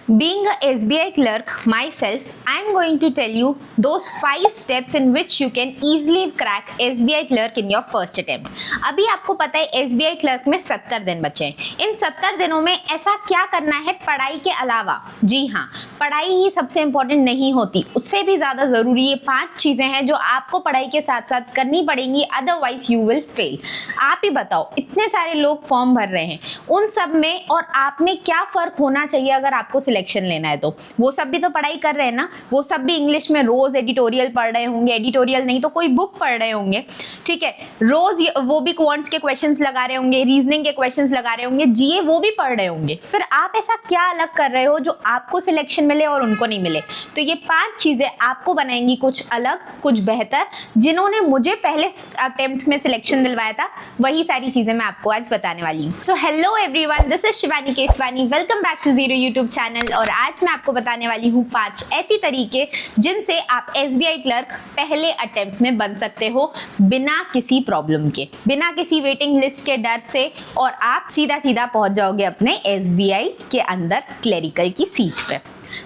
Being a SBI clerk myself, I am going to tell you those 5 steps in which you can easily crack SBI clerk in your first attempt. अभी आपको पता है SBI clerk में 70 दिन बचे हैं। इन 70 दिनों में ऐसा क्या करना है पढ़ाई के अलावा? जी हाँ, पढ़ाई ही सबसे इम्पोर्टेंट नहीं होती, उससे भी ज़्यादा ज़रूरी ये 5 चीज़ें हैं जो आपको पढ़ाई के साथ साथ करनी पड़ेंगी, अदरवाइज यू विल फेल। आप ही बताओ, इतने सारे लोग फॉर्म भर रहे हैं, उन सब में और आप में क्या फ़र्क होना चाहिए अगर आपको सिलेक्शन लेना है? तो वो सब भी तो पढ़ाई कर रहे हैं ना, वो सब भी इंग्लिश में रोज एडिटोरियल पढ़ रहे होंगे, एडिटोरियल नहीं तो कोई बुक पढ़ रहे होंगे, ठीक है, रोज वो भी क्वांट्स के क्वेश्चंस लगा रहे होंगे, रीजनिंग के क्वेश्चंस लगा रहे होंगे, जीए वो भी पढ़ रहे होंगे। फिर आप ऐसा क्या अलग कर रहे हो जो आपको सिलेक्शन मिले और उनको नहीं मिले? तो ये 5 चीजें आपको बनाएंगी कुछ अलग, कुछ बेहतर। जिन्होंने मुझे पहले अटेम्प्ट में सिलेक्शन दिलवाया था, वही सारी चीजें मैं आपको आज बताने वाली हूँ। So hello everyone, this is Shivani Keswani, welcome back to zero YouTube channel. और आज मैं आपको बताने वाली हूँ 5 ऐसी तरीके जिनसे आप एसबीआई क्लर्क पहले अटेम्प्ट में बन सकते हो, बिना किसी प्रॉब्लम के, बिना किसी वेटिंग लिस्ट के डर से, और आप सीधा सीधा पहुंच जाओगे अपने एसबीआई के अंदर क्लरिकल की सीट पे।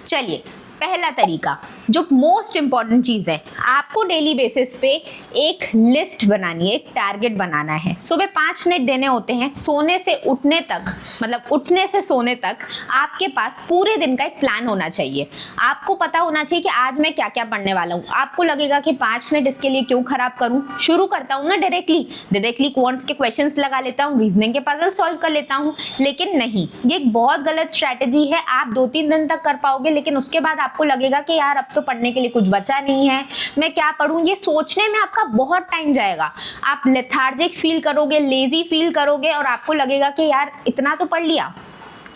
चलिए, पहला तरीका जो मोस्ट इंपॉर्टेंट चीज़ है, आपको डेली बेसिस पे एक लिस्ट बनानी है, एक टारगेट बनाना है। सुबह 5 मिनट देने होते हैं, सोने से उठने तक, मतलब उठने से सोने तक आपके पास पूरे दिन का एक प्लान होना चाहिए। आपको पता होना चाहिए कि आज मैं क्या क्या पढ़ने वाला हूँ। आपको लगेगा कि 5 मिनट इसके लिए क्यों खराब करूँ, शुरू करता हूँ ना डायरेक्टली क्वांट्स के क्वेश्चंस लगा लेता हूँ, रीजनिंग के पजल सॉल्व कर लेता हूँ। लेकिन नहीं, ये एक बहुत गलत स्ट्रैटेजी है। आप 2-3 दिन तक कर पाओगे, लेकिन उसके बाद आपको लगेगा कि यार अब तो पढ़ने के लिए कुछ बचा नहीं है, मैं क्या पढूं। ये सोचने में आपका बहुत टाइम जाएगा, आप लेथार्जिक फील करोगे, लेजी फील करोगे, और आपको लगेगा कि यार इतना तो पढ़ लिया,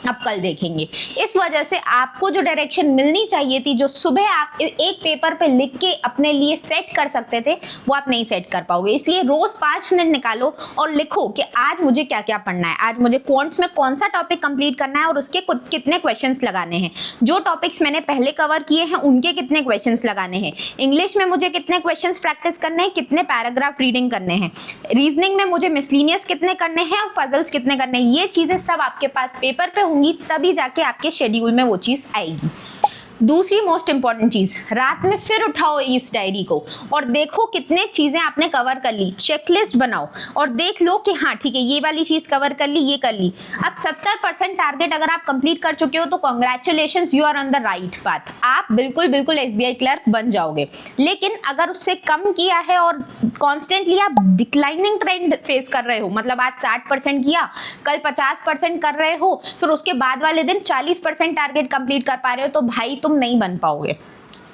अब कल देखेंगे। इस वजह से आपको जो डायरेक्शन मिलनी चाहिए थी, जो सुबह आप एक पेपर पे लिख के अपने लिए सेट कर सकते थे, वो आप नहीं सेट कर पाओगे। इसलिए रोज 5 मिनट निकालो और लिखो कि आज मुझे क्या क्या पढ़ना है, आज मुझे क्वांट्स में कौन सा टॉपिक कंप्लीट करना है और उसके कितने क्वेश्चंस लगाने हैं, जो टॉपिक्स मैंने पहले कवर किए हैं उनके कितने क्वेश्चंस लगाने हैं, इंग्लिश में मुझे कितने क्वेश्चंस प्रैक्टिस करने हैं, कितने पैराग्राफ रीडिंग करने हैं, रीजनिंग में मुझे मिसलिनियस कितने करने हैं और पजल्स कितने करने हैं। ये चीजें सब आपके पास पेपर पे होंगी, तभी जाके आपके शेड्यूल में वो चीज आएगी। दूसरी मोस्ट इंपॉर्टेंट चीज, रात में फिर उठाओ इस डायरी को और देखो कितने चीजें आपने कवर कर ली, चेकलिस्ट बनाओ और देख लो कि हाँ ठीक है, ये वाली चीज कवर कर ली, ये कर ली। अब 70% टारगेट अगर आप कंप्लीट कर चुके हो तो congratulations, you are on the right path. आप बिल्कुल एसबीआई क्लर्क बन जाओगे। लेकिन अगर उससे कम किया है और कॉन्स्टेंटली आप डिक्लाइनिंग ट्रेंड फेस कर रहे हो, मतलब आज 60% किया, कल 50% कर रहे हो, फिर उसके बाद वाले दिन 40% टारगेट कंप्लीट कर पा रहे हो, तो भाई तुम नहीं बन पाओगे।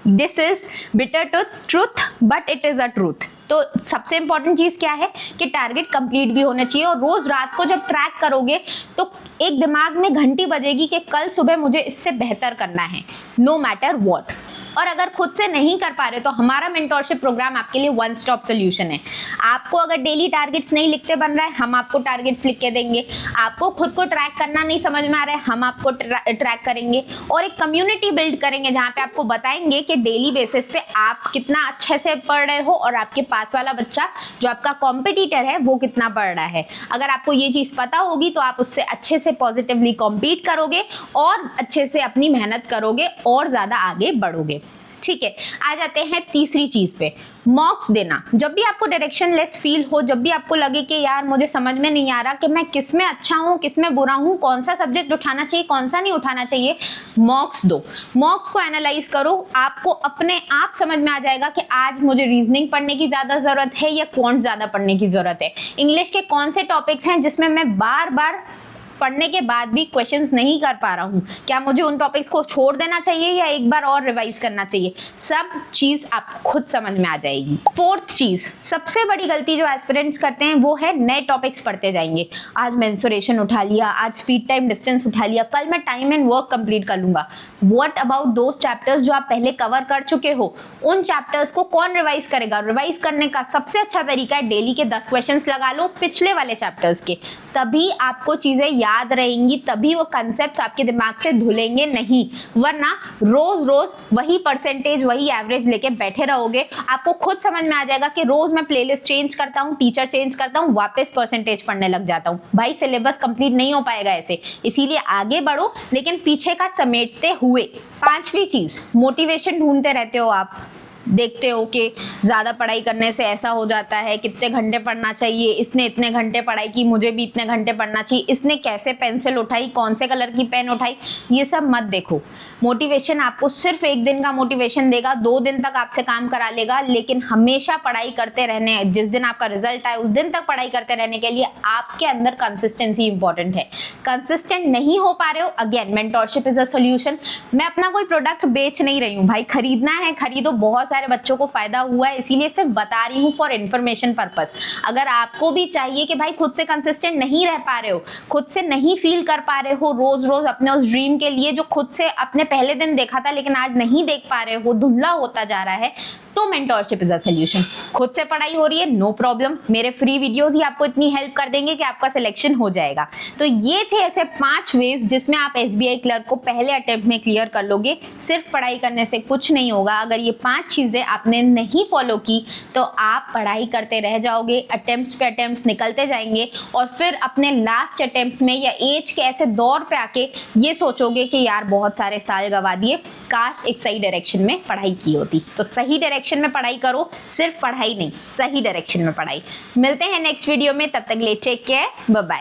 This is bitter truth, but it is a truth. तो सबसे इंपॉर्टेंट चीज क्या है कि टारगेट कंप्लीट भी होना चाहिए, और रोज रात को जब ट्रैक करोगे तो एक दिमाग में घंटी बजेगी कि कल सुबह मुझे इससे बेहतर करना है, नो मैटर व्हाट। और अगर खुद से नहीं कर पा रहे तो हमारा मेंटोरशिप प्रोग्राम आपके लिए वन स्टॉप सोल्यूशन है। आपको अगर डेली टारगेट्स नहीं लिखते बन रहा है, हम आपको टारगेट्स लिख के देंगे। आपको खुद को ट्रैक करना नहीं समझ में आ रहा है, हम आपको ट्रैक करेंगे, और एक कम्युनिटी बिल्ड करेंगे जहाँ पे आपको बताएंगे कि डेली बेसिस पे आप कितना अच्छे से पढ़ रहे हो और आपके पास वाला बच्चा जो आपका कॉम्पिटिटर है वो कितना पढ़ रहा है। अगर आपको ये चीज़ पता होगी तो आप उससे अच्छे से पॉजिटिवली कॉम्पीट करोगे और अच्छे से अपनी मेहनत करोगे और ज़्यादा आगे बढ़ोगे। ठीक है, आ जाते हैं तीसरी चीज पे, मॉक्स देना। जब भी आपको डायरेक्शन लेस फील हो, जब भी आपको लगे कि यार मुझे समझ में नहीं आ रहा कि मैं किस में अच्छा हूँ, किस में बुरा हूँ, कौन सा सब्जेक्ट उठाना चाहिए, कौन सा नहीं उठाना चाहिए, मॉक्स दो। मॉक्स को एनालाइज करो, आपको अपने आप समझ में आ जाएगा कि आज मुझे रीजनिंग पढ़ने की ज्यादा जरूरत है या क्वांट ज्यादा पढ़ने की जरूरत है, इंग्लिश के कौन से टॉपिक्स हैं जिसमें मैं बार बार पढ़ने के बाद भी क्वेश्चंस नहीं कर पा रहा हूँ, क्या मुझे उन टॉपिक्स को छोड़ देना चाहिए या एक बार और रिवाइज करना चाहिए। सब चीज आपको खुद समझ में आ जाएगी। फोर्थ चीज, सबसे बड़ी गलती जो एस्पिरेंट्स करते हैं वो है नए टॉपिक्स पढ़ते जाएंगे। आज मेंसुरेशन उठा लिया, आज स्पीड टाइम डिस्टेंस उठा लिया, कल मैं टाइम एंड वर्क कंप्लीट कर लूंगा। व्हाट अबाउट दोज चैप्टर्स जो आप पहले कवर कर चुके हो? उन चैप्टर्स को कौन रिवाइज करेगा? रिवाइज करने का सबसे अच्छा तरीका है डेली के 10 क्वेश्चंस लगा लो पिछले वाले चैप्टर्स के, तभी आपको चीजें याद रहेंगी, तभी वो कंसेप्ट आपके दिमाग से धुलेंगे नहीं, वरना रोज रोज वही परसेंटेज वही एवरेज लेके बैठे रहोगे। आपको खुद समझ में आ जाएगा कि रोज मैं प्लेलिस्ट चेंज करता हूँ, टीचर चेंज करता हूँ, वापस परसेंटेज पढ़ने लग जाता हूँ। भाई सिलेबस कंप्लीट नहीं हो पाएगा ऐसे, इसीलिए आगे बढ़ो लेकिन पीछे का समेटते हुए। पांचवी चीज, मोटिवेशन ढूंढते रहते हो आप, देखते हो कि ज़्यादा पढ़ाई करने से ऐसा हो जाता है, कितने घंटे पढ़ना चाहिए, इसने इतने घंटे पढ़ाई की, मुझे भी इतने घंटे पढ़ना चाहिए, इसने कैसे पेंसिल उठाई, कौन से कलर की पेन उठाई, ये सब मत देखो। मोटिवेशन आपको सिर्फ एक दिन का मोटिवेशन देगा, 2 दिन तक आपसे काम करा लेगा, लेकिन हमेशा पढ़ाई करते रहने, जिस दिन आपका रिजल्ट आए उस दिन तक पढ़ाई करते रहने के लिए आपके अंदर कंसिस्टेंसी इंपॉर्टेंट है। कंसिस्टेंट नहीं हो पा रहे हो, again mentorship is a solution. मैं अपना कोई प्रोडक्ट बेच नहीं रही हूँ भाई, खरीदना है खरीदो, बहुत सारे बच्चों को फायदा हुआ है, इसीलिए सिर्फ बता रही हूँ फॉर इन्फॉर्मेशन पर्पस। अगर आपको भी चाहिए कि भाई खुद से कंसिस्टेंट नहीं रह पा रहे हो, खुद से नहीं फील कर पा रहे हो रोज रोज अपने उस ड्रीम के लिए जो खुद से अपने पहले दिन देखा था लेकिन आज नहीं देख पा रहे हो, धुंधला होता जा रहा है, तो मेंटोरशिप इज अ सोल्यूशन। खुद से पढ़ाई हो रही है, नो प्रॉब्लम, मेरे फ्री वीडियोस ही आपको इतनी हेल्प कर देंगे कि आपका सिलेक्शन हो जाएगा। तो ये थे ऐसे 5 वेज जिसमें आप एसबीआई क्लर्क को पहले अटेम्प्ट में क्लियर कर लोगे। सिर्फ पढ़ाई करने से कुछ नहीं होगा, अगर ये 5 चीजें आपने नहीं फॉलो की तो आप पढ़ाई करते रह जाओगे, अटेम्प्ट्स पे अटेम्प्ट्स निकलते जाएंगे और फिर अपने लास्ट अटेम्प्ट में या एज के ऐसे दौर पे आके ये सोचोगे कि यार बहुत सारे साल गवा दिए, काश एक सही डायरेक्शन में पढ़ाई की होती। तो सही डायरेक्शन में पढ़ाई करो, सिर्फ पढ़ाई नहीं, सही डायरेक्शन में पढ़ाई। मिलते हैं नेक्स्ट वीडियो में, तब तक ले टेक केयर, बाय बाय।